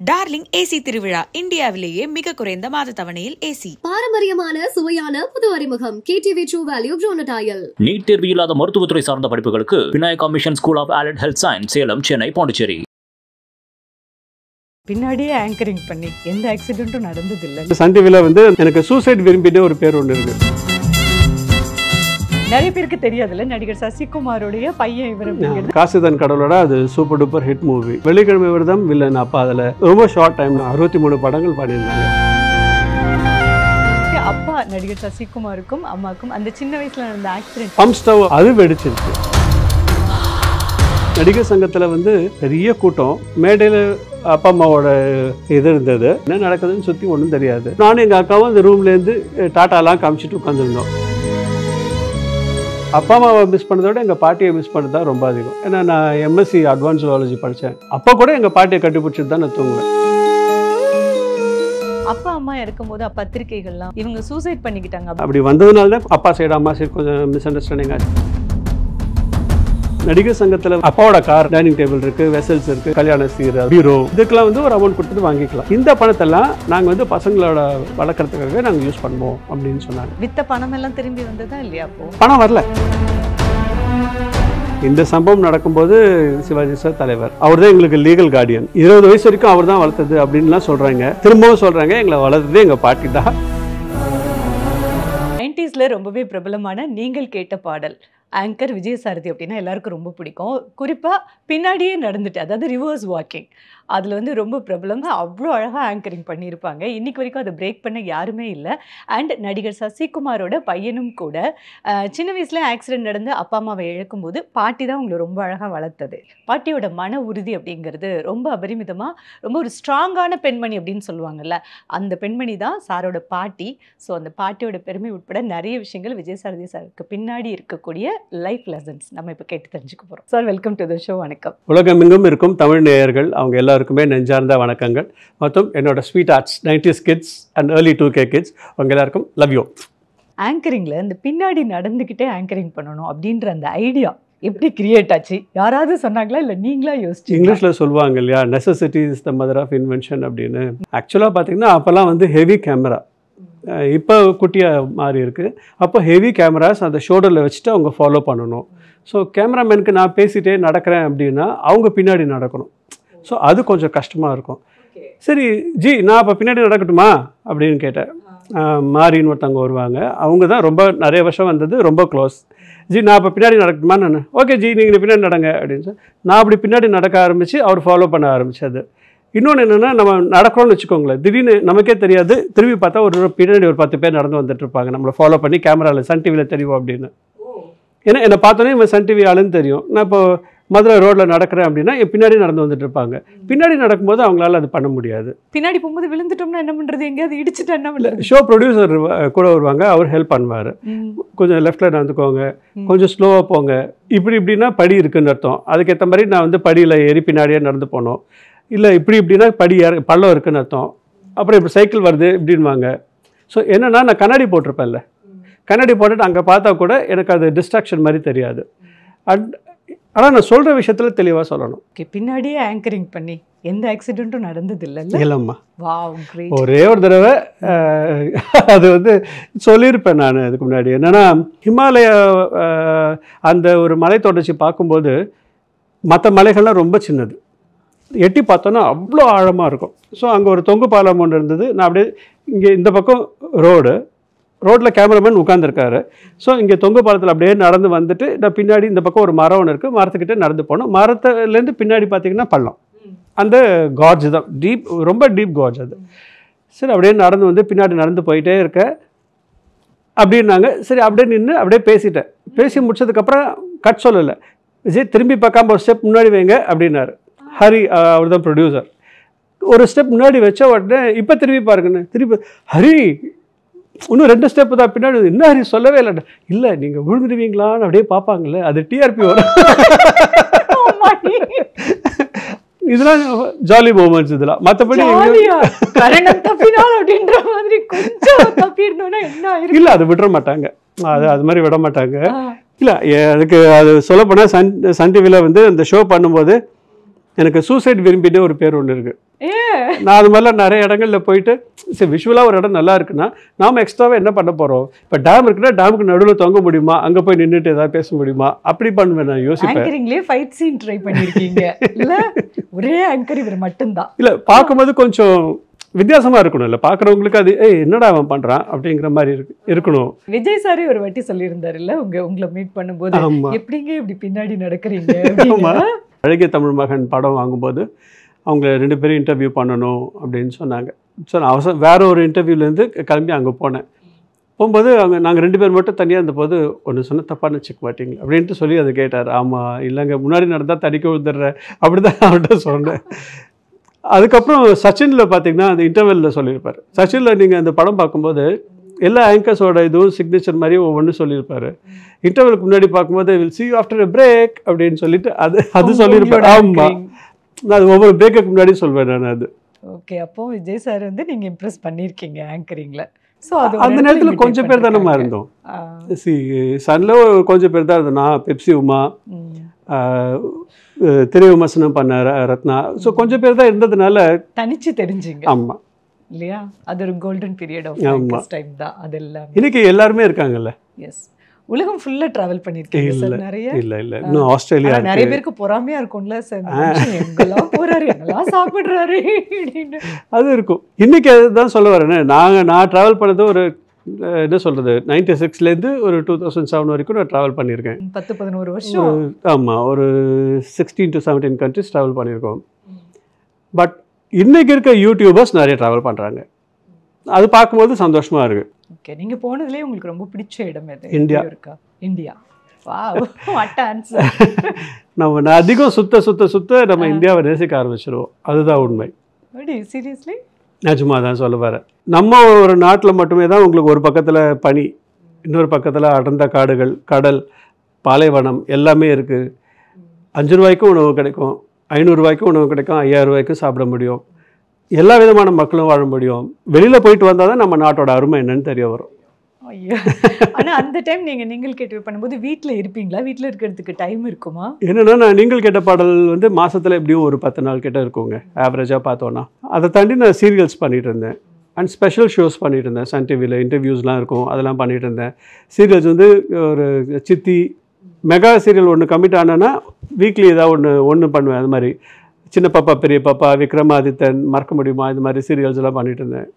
Darling AC திருவிழா இந்தியாவிலேயே மிக குறைந்த மாத தவணையில் ஏசி. பாரம்பரியமான சுவையான புது அறிமுகம் KTV True Value Bronatile. NEET தேர்வு இல்லாத மருத்துவத்துறை சார்ந்த படிப்புகளுக்கு Vinayaka mission school of allied health science, Salem, Chennai, Pondicherry. பின்னாடியே ஆங்கரிங் பண்ணி எந்த ஆக்சிடென்ட்டும் நடந்ததில்லை. சன் டிவில எனக்கு சூசைட் விரும்பிட்டு ஒரு பேர் ஒன்று இருக்கு. நிறைய பேருக்கு தெரியாதுல்ல, நடிகர் சசிகுமாரோடைய பையன் இவர். காசிதான் கடவுளோட அது சூப்பர் டூப்பர் ஹிட் மூவி. வெள்ளிக்கிழமை விரதம் வில்லன். அப்பா அதில் ரொம்ப ஷார்ட் டைம் 63 படங்கள் பாடியிருந்தாங்க. அப்பா நடிகர் சசிகுமாருக்கும் அம்மாக்கும் அந்த சின்ன வயசுல நடந்த ஆக்சிடென்ட், பம்ப் ஸ்டவ் அது வெடிச்சிருச்சு. நடிகர் சங்கத்தில் பெரிய கூட்டம், மேடையில் அப்பா அம்மாவோட இது இருந்தது. என்ன நடக்குதுன்னு சுற்றி ஒன்றும் தெரியாது. நானும் எங்கள் அக்காவும் அந்த ரூம்லேருந்து டாட்டாலாம் காமிச்சிட்டு உட்காந்துருந்தோம். அப்பா அம்மாவை மிஸ் பண்ணதோட எங்கள் பாட்டியை மிஸ் பண்ணது தான் ரொம்ப அதிகம். ஏன்னா நான் MSc அட்வான்ஸ் ஜுவாலஜி படித்தேன். அப்போ கூட எங்கள் பாட்டியை கட்டிப்பிடிச்சிட்டு தான் நான் தூங்குவேன். அப்பா அம்மா இருக்கும்போது பத்திரிகைகள்லாம் இவங்க சூசைட் பண்ணிக்கிட்டாங்க. அப்படி வந்ததுனால தான் அப்பா சைடு அம்மா சைடு கொஞ்சம் மிஸ் அண்டர்ஸ்டாண்டிங் ஆச்சு. நடிகர் சங்கத்தில் அப்பாவோட கார், டைனிங் டேபிள் இருக்கு, வெசல்ஸ் இருக்கு, கல்யாண சீர், பீரோ, இதுக்கெல்லாம் ஒரு அமௌண்ட் கொடுத்துட்டு வாங்கிக்கலாம். இந்த பணத்தெல்லாம் நாங்கள் பசங்களோட வளர்க்குறதுக்காக நாங்கள் யூஸ் பண்ணுவோம் அப்படின்னு சொன்னாங்க. வித்த பணம் எல்லாம் திரும்பி வந்ததா இல்லையா? அப்போ பணம் வரல. இந்த சம்பவம் நடக்கும்போது சிவாஜி சார் தலைவர், அவர் தான் எங்களுக்கு லீகல் கார்டியன். 20 வயசு வரைக்கும் அவர் தான் வளர்த்தது அப்படின்லாம் சொல்றாங்க. திரும்பவும் சொல்றாங்க, எங்களை வளர்த்தது எங்க பாட்டி தான். 90ஸ்ல ரொம்பவே பிரபலமான நீங்கள் கேட்ட பாடல் ஆங்கர் விஜயசாரதி அப்படின்னா எல்லாருக்கும் ரொம்ப பிடிக்கும். குறிப்பாக பின்னாடியே நடந்துட்டு, அதாவது ரிவர்ஸ் வாக்கிங், அதில் ரொம்ப பிரபலம். அவ்வளோ அழகாக ஆங்கரிங் பண்ணியிருப்பாங்க. இன்றைக்கி வரைக்கும் அதை பிரேக் பண்ண யாருமே இல்லை. அண்ட் நடிகர் சசிகுமாரோட பையனும் கூட சின்ன வயசில் ஆக்சிடென்ட் நடந்து அப்பா அம்மாவை இழக்கும்போது பாட்டி தான் உங்களை ரொம்ப அழகாக வளர்த்தது. பாட்டியோட மன உறுதி அப்படிங்கிறது ரொம்ப அபரிமிதமாக, ரொம்ப ஒரு ஸ்ட்ராங்கான பெண்மணி அப்படின்னு சொல்லுவாங்கல்ல, அந்த பெண்மணி தான் சாரோட பாட்டி. ஸோ அந்த பாட்டியோட பெருமை உட்பட நிறைய விஷயங்கள் விஜயசாரதி சாருக்கு பின்னாடி இருக்கக்கூடிய லைஃப் லெசன்ஸ் நம்ம இப்போ கேட்டு தெரிஞ்சுக்க போகிறோம். Sir, welcome to the show. வணக்கம். உலகமெங்கும் இருக்கும் தமிழ் நேயர்கள் அவங்க எல்லாருக்குமே நெஞ்சார்ந்த வணக்கங்கள். மற்றும் என்னோட sweet arts 90s kids and early 2K kids அவங்க எல்லாருக்கும் லவ் யூ. ஆங்கரிங்கில் இந்த பின்னாடி நடந்துக்கிட்டே ஆங்கரிங் பண்ணணும் அப்படின்ற அந்த ஐடியா எப்படி கிரியேட் ஆச்சு? யாராவது சொன்னாங்களா இல்லை நீங்களா யோசிச்சு? இங்கிலீஷில் சொல்லுவாங்க இல்லையா, necessity is the mother of invention அப்படின்னு. ஆக்சுவலாக பார்த்தீங்கன்னா அப்போல்லாம் ஹெவி கேமரா, இப்போ குட்டியாக மாறி இருக்குது. அப்போ ஹெவி கேமராஸ் அந்த ஷோல்டரில் வச்சுட்டு அவங்க ஃபாலோ பண்ணணும். ஸோ கேமராமேனுக்கு நான் பேசிகிட்டே நடக்கிறேன் அப்படின்னா அவங்க பின்னாடி நடக்கணும். ஸோ அது கொஞ்சம் கஷ்டமாக இருக்கும். சரி ஜி, நான் அப்போ பின்னாடி நடக்கட்டுமா அப்படின்னு கேட்டேன். மாறின்னு ஒருத்தவங்க வருவாங்க, அவங்க தான் ரொம்ப நிறைய வருஷம் வந்தது, ரொம்ப க்ளோஸ். ஜி, நான் அப்போ பின்னாடி நடக்கட்டுமா? நான் ஓகே ஜி, நீங்கள் பின்னாடி நடங்க அப்படின்னு சொல்லி நான் அப்படி பின்னாடி நடக்க ஆரம்பித்து அவர் ஃபாலோ பண்ண ஆரம்பித்தது. இன்னொன்று என்னென்னா, நம்ம நடக்கிறோம்னு வச்சுக்கோங்களேன், திடீர்னு நமக்கே தெரியாது, திரும்பி பார்த்தா ஒரு பின்னாடி ஒரு 10 பேர் நடந்து வந்துட்டு இருப்பாங்க, நம்மளை ஃபாலோ பண்ணி கேமராவில் சன் டிவியில் தெரியும் அப்படின்னு. ஏன்னா என்னை பார்த்தோன்னே இவன் சன் டிவி ஆளுன்னு தெரியும். நான் இப்போ மதுரை ரோட்டில் நடக்கிறேன் அப்படின்னா என் பின்னாடி நடந்து வந்துட்டு இருப்பாங்க. பின்னாடி நடக்கும்போது அவங்களால அது பண்ண முடியாது. பின்னாடி போகும்போது விழுந்துட்டோம்னா என்ன பண்ணுறது? எங்கேயாவது இடிச்சுட்டு என்ன பண்ணுறது? ஷோ ப்ரொடியூசர் கூட வருவாங்க, அவர் ஹெல்ப் பண்ணுவார். கொஞ்சம் லெஃப்டில் நடந்துக்கோங்க, கொஞ்சம் ஸ்லோவாக போங்க, இப்படின்னா படி இருக்குன்னு அர்த்தம். அதுக்கேற்ற மாதிரி நான் படியில் ஏறி பின்னாடியே நடந்து போனோம். இல்லை இப்படின்னா படி பள்ளம் இருக்குன்னு அர்த்தம். அப்புறம் இப்போ சைக்கிள் வருது இப்படின்வாங்க. ஸோ என்னென்னா, நான் கண்ணாடி போட்டிருப்பேன்ல, கண்ணாடி போட்டுட்டு அங்கே பார்த்தா கூட எனக்கு அது டிஸ்ட்ராக்ஷன் மாதிரி தெரியாது. ஆனால் நான் சொல்கிற விஷயத்தில் தெளிவாக சொல்லணும். ஓகே, பின்னாடியே ஆங்கரிங் பண்ணி எந்த ஆக்சிடென்ட்டும் நடந்ததில்லை இல்லைம்மா. Wow, great. ஒரே ஒரு தடவை அது சொல்லியிருப்பேன் நான் அதுக்கு முன்னாடி. என்னென்னா, ஹிமாலய அந்த ஒரு மலை தொடர்ச்சி பார்க்கும்போது மற்ற மலைகள்லாம் ரொம்ப சின்னது, எட்டி பார்த்தோன்னா அவ்வளோ ஆழமாக இருக்கும். ஸோ அங்கே ஒரு தொங்கு பாலம் ஒன்று இருந்தது. நான் அப்படியே இங்கே இந்த பக்கம் ரோட்டில் கேமராமேன் உட்காந்துருக்காரு. ஸோ இங்கே தொங்கு பாலத்தில் அப்படியே நடந்து வந்துட்டு நான் பின்னாடி இந்த பக்கம் ஒரு மரம் ஒன்று இருக்குது, மரத்துக்கிட்டே நடந்து போனோம். மரத்துலேருந்து பின்னாடி பார்த்தீங்கன்னா பள்ளம், அந்த கார்ஜ் தான் டீப், ரொம்ப டீப் கார்ஜ் அது. சரி, அப்படியே நடந்து பின்னாடி நடந்து போயிட்டே இருக்க அப்படின்னாங்க. சரி, அப்படியே நின்று அப்படியே பேசிட்டேன். பேசி முடிச்சதுக்கப்புறம் கட் சொல்லலை, விஜய் திரும்பி பார்க்காம ஒரு ஸ்டெப் முன்னாடி வைங்க அப்படின்னாரு. ஹரி, அவர் தான் ப்ரொடியூசர். ஒரு ஸ்டெப் முன்னாடி வச்ச உடனே இப்போ திரும்பி பாருங்கன்னு, திருப்பி ஹரி இன்னும் 2 ஸ்டெப்பு தான் பின்னாடி. என்ன ஹரி சொல்லவே இல்லை. இல்லை, நீங்கள் விழுந்துடுவீங்களான்னு அப்படியே பார்ப்பாங்கல்ல, அது டிஆர்பி வரும். இதெல்லாம் ஜாலி மூமெண்ட்ஸ். இதெல்லாம் மற்றபடி இல்லை, அது விட மாட்டாங்க, அது மாதிரி விட மாட்டாங்க. இல்லை, அதுக்கு அது சொல்லப்போனால் சன் டிவியில் அந்த ஷோ பண்ணும்போது எனக்கு சூசைட் விரும்பினே ஒரு பேர் ஒன்று இருக்குது. நான் அது மாதிரிலாம் நிறைய இடங்களில் போயிட்டு சரி விஷுவலாக ஒரு இடம் நல்லா இருக்குன்னா நாம் எக்ஸ்ட்ராவாக என்ன பண்ண போகிறோம், இப்போ டேம் இருக்குன்னா டேமுக்கு நடுவில் தொங்க முடியுமா, அங்கே போய் நின்றுட்டு ஏதாவது பேச முடியுமா, அப்படி பண்ணுவேன் நான் யோசிப்பேன். ஆங்கரிங்லேயே ஃபைட் சீன் ட்ரை பண்ணியிருக்கீங்க இல்லை? ஒரே ஆங்கர் இவர் மட்டும்தான் இல்லை, பார்க்கும்போது கொஞ்சம் வித்தியாசமாக இருக்கணும். இல்லை பார்க்குறவங்களுக்கு அது என்னடா அவன் பண்ணுறான் அப்படிங்கிற மாதிரி இருக்கணும். விஜய் சாரே ஒரு வாட்டி சொல்லியிருந்தாரு இல்லை உங்களை மீட் பண்ணும்போது, எப்படிங்க இப்படி பின்னாடி நடக்கிறீங்க? அழகிய தமிழ் மகன் படம் வாங்கும்போது அவங்க 2 பேரும் இன்டர்வியூ பண்ணணும் அப்படின்னு சொன்னாங்க. ஸோ நான் வேறு ஒரு இன்டர்வியூலேருந்து கிளம்பி அங்கே போனேன். போகும்போது நாங்கள் 2 பேர் மட்டும் தனியாக இருந்தபோது ஒன்று சொன்ன தப்பாக நினச்சிக்க மாட்டீங்க அப்படின்ட்டு சொல்லி அதை கேட்டார். ஆமாம், இல்லைங்க முன்னாடி நடந்தால் தடிக்க விழுந்துடுறேன் அப்படி தான் அவர்கிட்ட சொன்னேன். அதுக்கப்புறம் சச்சினில் பார்த்தீங்கன்னா அந்த இன்டர்வெல்லில் சொல்லியிருப்பார். சச்சினில் நீங்கள் அந்த படம் பார்க்கும்போது எல்லா ஆங்கர்ஸோட இதுவும் சிக்னேச்சர் மாதிரி ஒவ்வொன்று சொல்லியிருப்பார். இன்டர்வெலுக்கு முன்னாடி பார்க்கும்போது will see you after a break அப்படின்னு சொல்லிட்டு அது சொல்லியிருப்பார். ஆமாம், நான் அது ஒவ்வொரு பிரேக்குக்கு முன்னாடி சொல்வேன் நான் அது. ஓகே, அப்போ விஜய் சார் வந்து நீங்கள் இம்ப்ரெஸ் பண்ணியிருக்கீங்க ஆங்கரிங்கில். ஸோ அது அந்த நேரத்தில் கொஞ்சம் பேர் தான் நம்ம இருந்தோம். சன்ல கொஞ்சம் பேர் தான் இருந்தோம். நான் பெப்சி உமா, திரை விமர்சனம் பண்ண ரத்னா, ஸோ கொஞ்சம் பேர் தான் இருந்ததுனால தனிச்சு தெரிஞ்சுங்க. ஆமாம் இல்லையா? அது ஒரு கோல்டன் பீரியட் ஆஃப் டைம் தான் அதெல்லாம். இன்னைக்கு எல்லாருமே இருக்காங்கல்ல. எஸ், உலகம் ஃபுல்லா டிராவல் பண்ணிருக்கீங்க சார் நிறைய. இல்ல இன்னும் ஆஸ்திரேலியா நிறைய பேருக்கு பொறாமையா இருக்கும்ல சார், எங்கெல்லாம் போறாரு எங்கெல்லாம் சாப்பிடுறாரு அப்படின்னு. அது இருக்கும். இன்னைக்கு அதுதான் சொல்ல வரேன். நான் டிராவல் பண்ணது ஒரு என்ன சொல்றது 96லேருந்து ஒரு 2007 வரைக்கும் நான் ட்ராவல் பண்ணியிருக்கேன். 10-11 வருஷம். ஆமாம், ஒரு 16 to 17 கண்ட்ரிஸ் ட்ராவல் பண்ணியிருக்கோம். பட் இன்னைக்கு இருக்க யூடியூபர்ஸ் நிறைய ட்ராவல் பண்ணுறாங்க. அது பார்க்கும்போது சந்தோஷமாக இருக்குது. ஓகே, நீங்கள் போனதுலேயே உங்களுக்கு ரொம்ப பிடிச்ச இடம் எது? இந்தியா இருக்கா? இந்தியா. Wow, what answer. நம்ம அதிகம் சுத்த நம்ம இந்தியாவை நேசிக்க ஆரம்பிச்சிருவோம். அதுதான் உண்மை. சீரியஸ்லி நிஜமாக தான் சொல்ல வரேன். நம்ம ஒரு நாட்டில் மட்டுமே தான் உங்களுக்கு ஒரு பக்கத்தில் பனி, இன்னொரு பக்கத்தில் அடர்ந்த காடுகள், கடல், பாலைவனம் எல்லாமே இருக்குது. 5 ரூபாய்க்கும் உணவு கிடைக்கும், 500 ரூபாய்க்கும் உணவு கிடைக்கும், 5000 ரூபாய்க்கும் சாப்பிட முடியும். எல்லா விதமான மக்களும் வாழ முடியும். வெளியில் போயிட்டு வந்தால் தான் நம்ம நாட்டோட அருமை என்னன்னு தெரிய வரும். ஐயோ, ஆனால் அந்த டைம் நீங்கள் கேட்டு பண்ணும்போது வீட்டில் இருப்பீங்களா? வீட்டில் இருக்கிறதுக்கு டைம் இருக்குமா? என்னென்னா நான் நீங்கள் கேட்ட பாடல் வந்து மாதத்தில் எப்படியும் ஒரு 10 நாள் கிட்ட இருக்குங்க ஆவரேஜாக பார்த்தோன்னா. அதை தாண்டி நான் சீரியல்ஸ் பண்ணிகிட்டு இருந்தேன் அண்ட் ஸ்பெஷல் ஷோஸ் பண்ணிகிட்டு இருந்தேன். சன் டிவியில் இன்டர்வியூஸ்லாம் இருக்கும், அதெல்லாம் பண்ணிகிட்டு இருந்தேன். சீரியல்ஸ் வந்து ஒரு சித்தி மெகா சீரியல் ஒன்று கமிட் ஆனேன்னா வீக்லி ஏதாவது ஒன்று பண்ணுவேன். அது மாதிரி சின்ன பாப்பா, பெரிய பாப்பா, விக்ரமாதித்தன், மறக்க முடியுமா, இது மாதிரி சீரியல்ஸ் எல்லாம் பண்ணிகிட்டு இருந்தேன்.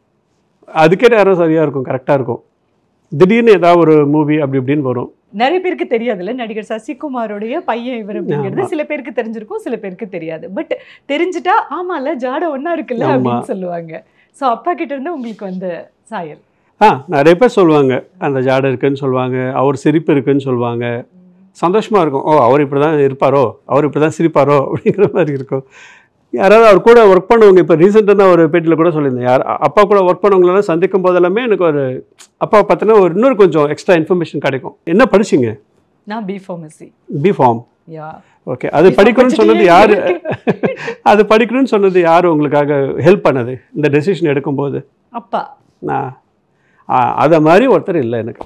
அதுக்கே யாரும் சரியாக இருக்கும், கரெக்டாக இருக்கும். திடீர்னு ஏதாவது ஒரு மூவி அப்படி இப்படின்னு வரும். நிறைய பேருக்கு தெரியாதுல்ல, நடிகர் சசிகுமாரோடைய பையன் இவர் அப்படிங்கிறது சில பேருக்கு தெரிஞ்சிருக்கும், சில பேருக்கு தெரியாது. பட் தெரிஞ்சுட்டா ஆமாம்ல ஜாட ஒன்றா இருக்குல்ல அப்படின்னு சொல்லுவாங்க. ஸோ அப்பா கிட்ட இருந்து உங்களுக்கு வந்து சாயல் நிறைய பேர் சொல்லுவாங்க, அந்த ஜாடை இருக்குன்னு சொல்லுவாங்க, அவர் சிரிப்பு இருக்குன்னு சொல்லுவாங்க. சந்தோஷமாக இருக்கும். அவர் இப்படி தான் இருப்பாரோ, அவர் இப்படி தான் சிரிப்பாரோ அப்படிங்கிற மாதிரி இருக்கும். யாராவது அவர் கூட ஒர்க் பண்ணவங்க, இப்போ ரீசெண்டாக நான் ஒரு பேட்டியில் கூட சொல்லியிருந்தேன், யார் அப்பா கூட ஒர்க் பண்ணவங்களெல்லாம் சந்திக்கும் போதெல்லாமே எனக்கு ஒரு அப்பா பார்த்தீங்கன்னா ஒரு இன்னொரு கொஞ்சம் எக்ஸ்ட்ரா இன்ஃபர்மேஷன் கிடைக்கும். என்ன படிச்சிங்க? நான் பிஃபார்மசி. பிஃபார்ம். யா, ஓகே. அது படிக்கணும்னு சொன்னது யார்? அது படிக்கணும்னு சொன்னது யார் உங்களுக்காக ஹெல்ப் பண்ணது இந்த டெசிஷன் எடுக்கும்போது? அப்பா. அதை மாதிரி ஒருத்தர் இல்லை எனக்கு.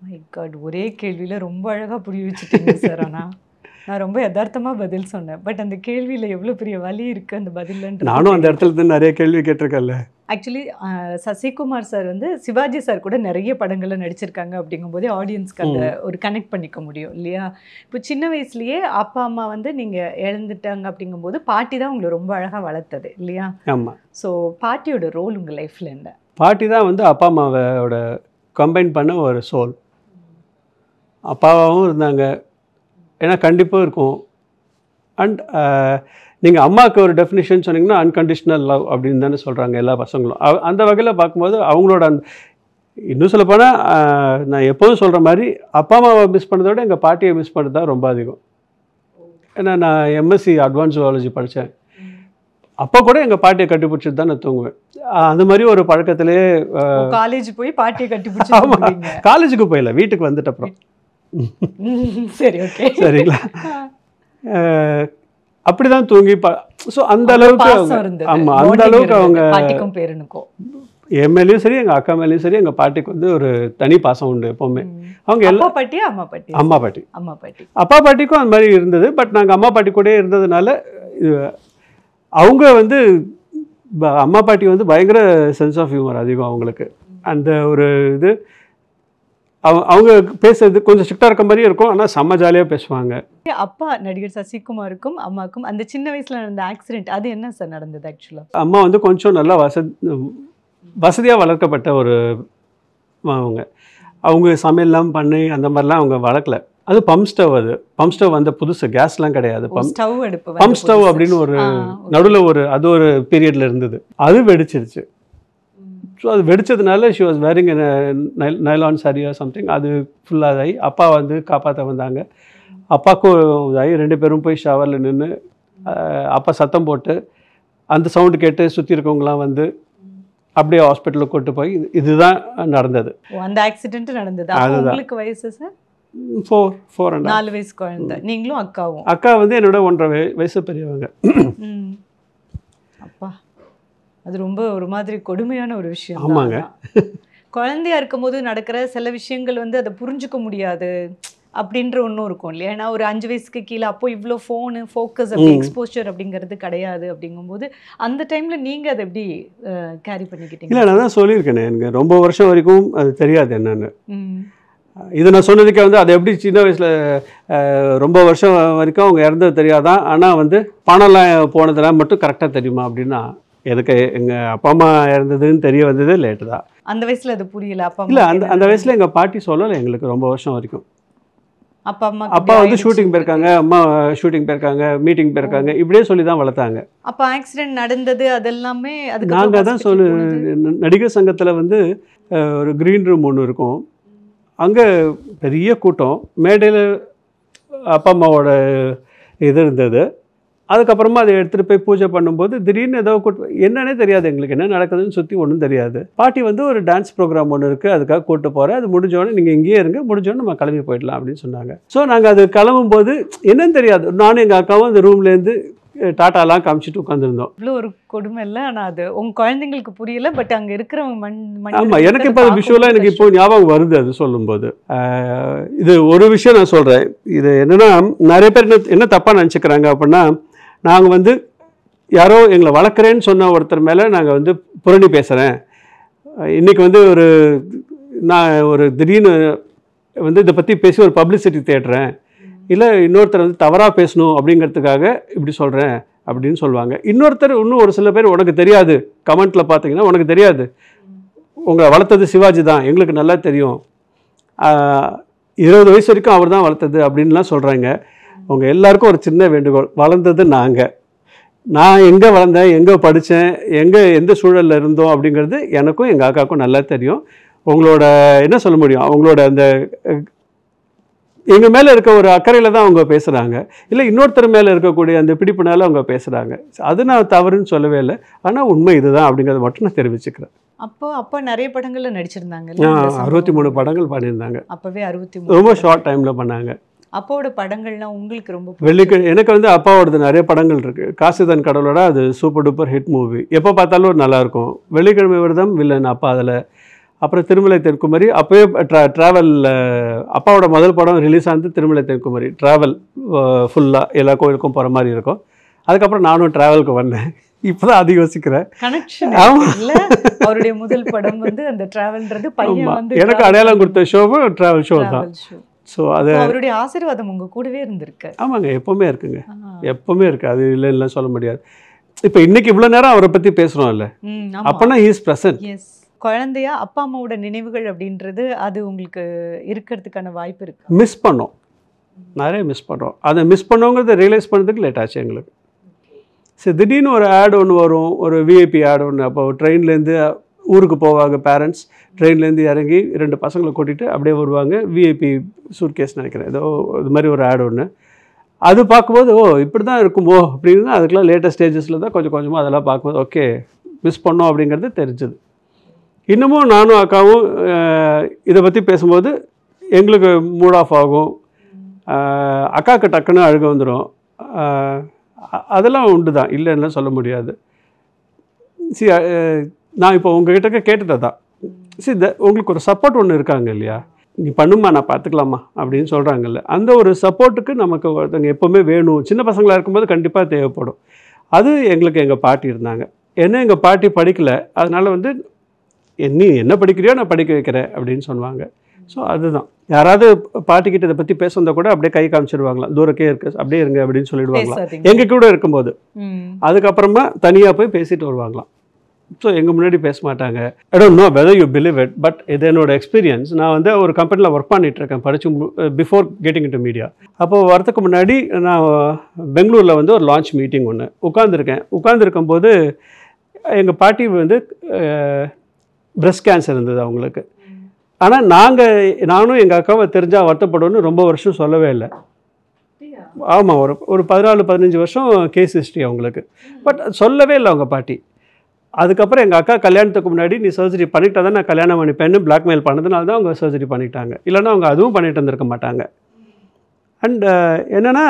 மை காட், ஒரே கேள்வியில் ரொம்ப அழகாக புரிய வச்சுட்டீங்க சார். ஆனால் நான் ரொம்ப யதார்த்தமாக பதில் சொன்னேன். பட் அந்த கேள்வியில் எவ்வளோ பெரிய வலி இருக்குது அந்த பதில்ன்றது. நானும் அந்த இடத்துல இருந்து நிறைய கேள்வி கேட்டிருக்கேன்ல. ஆக்சுவலி சசிகுமார் சார் வந்து சிவாஜி சார் கூட நிறைய படங்களில் நடிச்சிருக்காங்க. அப்படிங்கும்போதே ஆடியன்ஸ்க்கு அந்த ஒரு கனெக்ட் பண்ணிக்க முடியும் இல்லையா? இப்போ சின்ன வயசுலேயே அப்பா அம்மா வந்து நீங்கள் இழந்துட்டாங்க அப்படிங்கும்போது பாட்டி தான் உங்களை ரொம்ப அழகாக வளர்த்தது இல்லையா? ஆமாம். ஸோ பாட்டியோட ரோல் உங்கள் லைஃப்பில் என்ன? பாட்டி தான் வந்து அப்பா அம்மாவோட கம்பைன் பண்ண ஒரு சோல். அப்பாவாகவும் இருந்தாங்க, ஏன்னா கண்டிப்பாக இருக்கும். அண்ட் நீங்கள் அம்மாவுக்கு ஒரு டெஃபினிஷன் சொன்னீங்கன்னா அன்கண்டிஷ்னல் லவ் அப்படின்னு தானே சொல்கிறாங்க எல்லா பசங்களும். அந்த வகையில் பார்க்கும்போது அவங்களோட இன்னும் சொல்லப்போனால் நான் எப்போதும் சொல்கிற மாதிரி அப்பா அம்மாவை மிஸ் பண்ணுறத விட எங்கள் பாட்டியை மிஸ் பண்ணுறது தான் ரொம்ப அதிகம். ஏன்னா நான் எம்எஸ்சி அட்வான்ஸ் ஜுவாலஜி படித்தேன். அப்போ கூட எங்கள் பாட்டியை கட்டிப்பிடிச்சிட்டு தான் நான் தூங்குவேன். அந்த மாதிரி ஒரு பழக்கத்திலே காலேஜ் போய் பாட்டியை கட்டிப்பிடிச்சி. காலேஜுக்கு போயில, வீட்டுக்கு வந்துட்டு அப்புறம். சரி, ஓகே, சரிங்களா? அப்படிதான் தூங்கி ஸோ அந்த அளவுக்கு ஆமாம், அந்த அளவுக்கு அவங்க பாட்டிக்கும் பேரனுக்கும் என் மேலேயும் சரி எங்கள் அக்கா மேலேயும் சரி எங்கள் பாட்டிக்கு வந்து ஒரு தனி பாசம் உண்டு எப்போவுமே. அவங்க எல்லாம் பாட்டி அம்மா பாட்டி அம்மா பாட்டி அம்மா பாட்டி அப்பா பாட்டிக்கும் அந்த மாதிரி இருந்தது. பட் நாங்கள் அம்மா பாட்டி கூட இருந்ததுனால அவங்க வந்து அம்மா பாட்டி வந்து பயங்கர சென்ஸ் ஆஃப் ஹியூமர் அதிகம் அவங்களுக்கு. அந்த ஒரு இது அவங்க பேசுறது கொஞ்சம் ஸ்ட்ரிக்டாக இருக்க மாதிரியே இருக்கும், ஆனால் செம்ம ஜாலியாக பேசுவாங்க. அப்பா நடிகர் சசிகுமாருக்கும் அம்மாவுக்கும் அந்த சின்ன வயசுல நடந்த ஆக்சிடென்ட் அது என்ன சார் நடந்தது? ஆக்சுவலாக அம்மா வந்து கொஞ்சம் நல்லா வசதியாக வளர்க்கப்பட்ட ஒரு அவங்க சமையல்லாம் பண்ணி அந்த மாதிரிலாம் அவங்க வளர்க்கல. அது பம்ப் ஸ்டவ், அது பம்ப் ஸ்டவ் வந்த புதுசு, கேஸ்லாம் கிடையாது. பம்ப் ஸ்டவ் அப்படின்னு ஒரு நடுவில் அது ஒரு பீரியட்ல இருந்தது, அது வெடிச்சிருச்சு. ஸோ அது வெடிச்சதுனால ஷி வாஸ் வேரிங் நைலான் சாரியா சம்திங், அது ஃபுல்லாக இதாகி அப்பா வந்து காப்பாற்ற வந்தாங்க. அப்பாவுக்கும் இதாகி 2 பேரும் போய் ஷவரில் நின்று அப்பா சத்தம் போட்டு அந்த சவுண்டு கேட்டு சுற்றி இருக்கவங்களாம் வந்து அப்படியே ஹாஸ்பிட்டலுக்கு கூட்டு போய் இதுதான் நடந்தது. அந்த ஆக்சிடென்ட் நடந்தது. உங்களுக்கு வயசு சார்? 4 வயசு குழந்தை. நீங்களும் அக்காவும்? அக்கா வந்து என்னோட 1.5 வயசு பெரியவங்க. அப்பா அது ரொம்ப ஒரு மாதிரி கொடுமையான ஒரு விஷயம். ஆமாங்க. குழந்தையா இருக்கும்போது நடக்கிற சில விஷயங்கள் வந்து அதை புரிஞ்சுக்க முடியாது அப்படின்ற ஒன்றும் இருக்கும் இல்லையா? ஏன்னா ஒரு 5 வயசுக்கு கீழே அப்போ இவ்வளோ ஃபோனு ஃபோக்கஸ் அப்படி எக்ஸ்போஷர் அப்படிங்கிறது கிடையாது. அப்படிங்கும்போது அந்த டைமில் நீங்கள் அதை எப்படி கேரி பண்ணிக்கிட்டீங்க? இல்லை, நான் தான் சொல்லியிருக்கேனே, எனக்கு ரொம்ப வருஷம் வரைக்கும் அது தெரியாது என்னென்னு. இதை நான் சொன்னதுக்கே வந்து அதை எப்படி சின்ன வயசில் ரொம்ப வருஷம் வரைக்கும் அவங்க இறந்தது தெரியாதான், ஆனால் வந்து பணம்லாம் போனதெல்லாம் மட்டும் கரெக்டாக தெரியுமா அப்படின்னா, எனக்கு எங்கள் அப்பா அம்மா இறந்ததுன்னு தெரிய வந்ததே லேட்டு தான். அந்த வயசில் அது புரியல? அப்பா இல்லை, அந்த வயசில் எங்கள் பாட்டி சொல்லலை எங்களுக்கு ரொம்ப வருஷம் வரைக்கும். அப்பா வந்து ஷூட்டிங் போயிருக்காங்க, அம்மா ஷூட்டிங் போயிருக்காங்க, மீட்டிங் போயிருக்காங்க, இப்படியே சொல்லி தான் வளர்த்தாங்க. அப்போ ஆக்சிடென்ட் நடந்தது அதெல்லாமே நாங்கள் தான் நடிகர் சங்கத்தில் வந்து ஒரு க்ரீன் ரூம் ஒன்று இருக்கும், அங்கே பெரிய கூட்டம், மேடையில் அப்பா அம்மாவோட இது இருந்தது. அதுக்கப்புறமா அதை எடுத்துகிட்டு போய் பூஜை பண்ணும்போது திடீர்னு ஏதோ என்னன்னே தெரியாது எங்களுக்கு, என்ன நடக்குதுன்னு சுற்றி ஒன்றும் தெரியாது. பாட்டி வந்து ஒரு டான்ஸ் ப்ரோக்ராம் ஒன்று இருக்குது, அதுக்காக கூப்பிட்டு போகிறேன், அது முடிஞ்சோடனே நீங்கள் இங்கேயே இருங்க, முடிஞ்சோடனே நம்ம கிளம்பி போயிடலாம் அப்படின்னு சொன்னாங்க. ஸோ நாங்கள் அது கிளம்பும்போது என்னன்னு தெரியாது, நானும் எங்கள் அக்காவும் அந்த ரூம்லேருந்து டாட்டாலாம் காமிச்சிட்டு உட்காந்துருந்தோம். இவ்வளோ ஒரு கொடுமை இல்லை, ஆனால் அது உங்கள் குழந்தைங்களுக்கு புரியல, பட் அங்கே இருக்கிறவங்க ஆமாம், எனக்கு இப்போ அது விஷுவலாக எனக்கு இப்போ ஞாபகம் வருது அது சொல்லும்போது. இது ஒரு விஷயம் நான் சொல்கிறேன், இது என்னென்னா நிறைய பேர் என்ன தப்பாக நினச்சிக்கிறாங்க அப்படின்னா, நாங்கள் வந்து யாரோ எங்களை வளர்க்குறேன்னு சொன்ன ஒருத்தர் மேலே நாங்கள் வந்து புரணி பேசுகிறேன், இன்றைக்கி வந்து நான் ஒரு திடீர்னு வந்து இதை பற்றி பேசி ஒரு பப்ளிசிட்டி தேடுறேன், இல்லை இன்னொருத்தர் வந்து தவறாக பேசணும் அப்படிங்கிறதுக்காக இப்படி சொல்கிறேன் அப்படின்னு சொல்லுவாங்க. இன்னும் ஒரு சில பேர் உனக்கு தெரியாது, கமெண்ட்டில் பார்த்தீங்கன்னா உனக்கு தெரியாது, உங்களை வளர்த்தது சிவாஜி தான், எங்களுக்கு நல்லா தெரியும், 20 வயசு வரைக்கும் அவர் தான் வளர்த்தது அப்படின்லாம் சொல்கிறாங்க. உங்கள் எல்லாருக்கும் ஒரு சின்ன வேண்டுகோள், வளர்ந்தது நான் எங்கே வளர்ந்தேன், எங்கே படித்தேன், எந்த சூழலில் இருந்தோம் அப்படிங்கிறது எனக்கும் எங்கள் அக்காவுக்கும் நல்லா தெரியும். உங்களோட என்ன சொல்ல முடியும், அவங்களோட அந்த எங்கள் மேலே இருக்க ஒரு அக்கறையில் தான் அவங்க பேசுகிறாங்க, இல்லை இன்னொருத்தர் மேலே இருக்கக்கூடிய அந்த பிடிப்புனால அவங்க பேசுகிறாங்க. அது நான் தவறுன்னு சொல்லவே இல்லை, ஆனால் உண்மை இதுதான் அப்படிங்கிறத மட்டும் நான் தெரிவிச்சுக்கிறேன். அப்போ நிறைய படங்களில் நடிச்சிருந்தாங்க, 63 படங்கள் பண்ணியிருந்தாங்க. அப்போவே 63 ரொம்ப ஷார்ட் டைமில் பண்ணாங்க. அப்பாவோட படங்கள்லாம் உங்களுக்கு ரொம்ப எனக்கு வந்து அப்பாவோடது நிறைய படங்கள் இருக்குது. காசிதான் கடவுளோட அது சூப்பர் டூப்பர் ஹிட் மூவி, எப்போ பார்த்தாலும் நல்லாயிருக்கும். வெள்ளிக்கிழமை விரதம் வில்லன் அப்பா அதில், அப்புறம் திருமலை தென்குமரி, அப்போயே ட்ராவல், அப்பாவோட முதல் படம் ரிலீஸ் ஆனது திருமலை தென்குமரி, ட்ராவல் ஃபுல்லாக எல்லா கோயிலுக்கும் போகிற மாதிரி இருக்கும். அதுக்கப்புறம் நானும் ட்ராவலுக்கு வந்தேன், இப்போதான் அது யோசிக்கிறேன். அவருடைய முதல் படம் வந்து அந்த ட்ராவல்ன்றது பையன் வந்து எனக்கு அடையாளம் கொடுத்த ஷோவும் ட்ராவல் ஷோ தான். ஸோ அது அவருடைய ஆசீர்வாதம் உங்கள் கூடவே இருந்திருக்கு. ஆமாங்க, எப்போவுமே இருக்குங்க, எப்போவுமே இருக்குது, அது இல்லைன்னா சொல்ல முடியாது. இப்போ இன்னைக்கு இவ்வளோ நேரம் அவரை பற்றி பேசுகிறோம்ல, அப்போனா ஹி இஸ் ப்ரெசன்ட். எஸ், குழந்தையா அப்பா அம்மாவோட நினைவுகள் அப்படின்றது அது உங்களுக்கு இருக்கிறதுக்கான வாய்ப்பு இருக்கு. மிஸ் பண்ணோம், நிறைய மிஸ் பண்ணுறோம். அதை மிஸ் பண்ணோங்கிறத ரியலைஸ் பண்ணுறதுக்கு லேட் ஆச்சு எங்களுக்கு. சரி, திடீர்னு ஒரு ஆட் ஒன்று வரும், ஒரு விஐபி ஆட் ஒன்று. அப்போ ட்ரெயின்லேருந்து ஊருக்கு போவாங்க பேரண்ட்ஸ், ட்ரெயின்லேருந்து இறங்கி 2 பசங்களை கூட்டிகிட்டு அப்படியே வருவாங்க, விஐபி சூட்கேஸ் நினைக்கிறேன், ஏதோ இது மாதிரி ஒரு ஆட் ஒன்று. அது பார்க்கும்போது இப்படி தான் இருக்குமோ அப்படின்னு, அதுக்கெலாம் லேட்டஸ்ட் ஸ்டேஜஸில் தான் கொஞ்சம் கொஞ்சமாக அதெல்லாம் பார்க்கும்போது ஓகே மிஸ் பண்ணோம் அப்படிங்கிறது தெரிஞ்சுது. இன்னமும் நானும் அக்காவும் இதை பற்றி பேசும்போது எங்களுக்கு மூட் ஆஃப் ஆகும், அக்காவுக்கு டக்குன்னு அழுக வந்துடும், அதெல்லாம் உண்டு தான், இல்லைன்னா சொல்ல முடியாது. நான் இப்போ உங்ககிட்ட கேட்டதை தான், உங்களுக்கு ஒரு சப்போர்ட் ஒன்று இருக்காங்க இல்லையா, நீ பண்ணுமா நான் பார்த்துக்கலாமா அப்படின்னு சொல்கிறாங்கல்ல, அந்த ஒரு சப்போர்ட்டுக்கு நமக்கு ஒருத்தங்க எப்போவுமே வேணும். சின்ன பசங்களாக இருக்கும்போது கண்டிப்பாக தேவைப்படும். அது எங்களுக்கு எங்கள் பாட்டி இருந்தாங்க. என்ன எங்கள் பாட்டி படிக்கலை, அதனால் வந்து நீ என்ன படிக்கிறியோ நான் படிக்க வைக்கிறேன் அப்படின்னு சொல்லுவாங்க. ஸோ அதுதான், யாராவது பாட்டிக்கிட்ட இதை பற்றி பேச வந்தால் கூட அப்படியே கை காமிச்சிடுவாங்களாம், தூரக்கே இருக்கு அப்படியே இருங்க அப்படின்னு சொல்லிடுவாங்களாம் எங்கள் கூட இருக்கும்போது. அதுக்கப்புறமா தனியாக போய் பேசிட்டு வருவாங்களாம். ஸோ எங்கள் முன்னாடி பேச மாட்டாங்க. I don't know whether you believe it, but இது என்னோட எக்ஸ்பீரியன்ஸ். நான் வந்து ஒரு கம்பெனியில் ஒர்க் பண்ணிகிட்ருக்கேன் படித்து பிஃபோர் கெட்டிங் இன்டு மீடியா. அப்போது வரதுக்கு முன்னாடி நான் பெங்களூரில் வந்து ஒரு லான்ச் மீட்டிங் ஒன்று உட்காந்துருக்கும்போது எங்கள் பாட்டி வந்து பிரஸ்ட் கேன்சர் இருந்தது அவங்களுக்கு. ஆனால் நானும் எங்கள் அக்காவை தெரிஞ்சால் வருத்தப்படுவோன்னு ரொம்ப வருஷம் சொல்லவே இல்லை. ஆமாம், ஒரு 14-15 வருஷம் கேஸ் ஹிஸ்ட்ரி அவங்களுக்கு. பட் சொல்லவே இல்லை அவங்க பாட்டி. அதுக்கப்புறம் எங்கள் அக்கா கல்யாணத்துக்கு முன்னாடி நீ சர்ஜரி பண்ணிக்கிட்டா தான் நான் கல்யாணம் பண்ணிப்பேன்னு பிளாக்மெயில் பண்ணதுனால தான் அவங்க சர்ஜரி பண்ணிட்டாங்க. இல்லைன்னா அவங்க அதுவும் பண்ணிட்டு இருந்திருக்க மாட்டாங்க. அண்ட் என்னென்னா,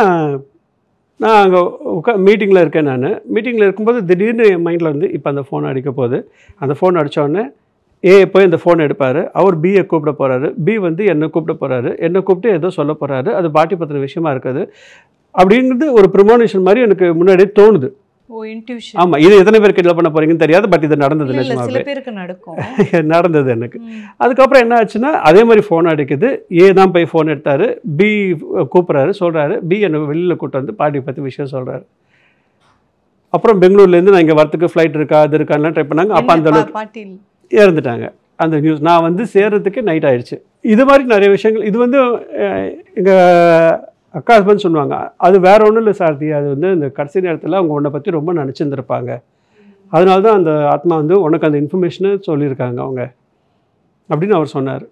நான் அங்கே மீட்டிங்கில் இருக்கேன். நான் மீட்டிங்கில் இருக்கும்போது திடீர்னு என் மைண்டில் வந்து இப்போ அந்த ஃபோன் அடிக்க போகுது. அந்த ஃபோன் அடித்தோடனே போய் இந்த ஃபோன் எடுப்பார். அவர் பியை கூப்பிட போகிறாரு. பி வந்து என்னை கூப்பிட போகிறாரு. என்னை கூப்பிட்டு ஏதோ சொல்ல போகிறாரு. அது பாட்டி பற்றின விஷயமா இருக்குது அப்படிங்கிறது ஒரு ப்ரிமோனிஷன் மாதிரி எனக்கு முன்னாடியே தோணுது. ஆமாம், இது எத்தனை பேர் கிண்டல் பண்ண போறீங்கன்னு தெரியாது. பட் இது நடந்தது, நடந்தது எனக்கு. அதுக்கப்புறம் என்ன ஆச்சுன்னா, அதே மாதிரி ஃபோன் அடிக்குது. தான் போய் ஃபோன் எடுத்தார். பி கூப்பிட்றாரு, சொல்கிறாரு. பி என்னை வெளியில் கூப்பிட்டு வந்து பாட்டி பற்றி விஷயம் சொல்கிறாரு. அப்புறம் பெங்களூர்லேருந்து நான் இங்கே வரத்துக்கு ஃப்ளைட் இருக்கா அது இருக்கான்லாம் ட்ரை பண்ணாங்க. அப்போ அந்த அளவுக்கு இறந்துட்டாங்க. அந்த நியூஸ் நான் வந்து சேர்றதுக்கு நைட் ஆயிடுச்சு. இது மாதிரி நிறைய விஷயங்கள். இது வந்து எங்கள் அக்கா ஹஸ்பண்ட் சொல்லுவாங்க, அது வேற ஒன்றும் இல்லை சாரதி, அது வந்து இந்த கடைசி நேரத்தில் அவங்க உன்னை பற்றி ரொம்ப நினச்சிருந்துருப்பாங்க, அதனால தான் அந்த ஆத்மா வந்து உனக்கு அந்த இன்ஃபர்மேஷனை சொல்லியிருக்காங்க அவங்க அப்படின்னு அவர் சொன்னார்.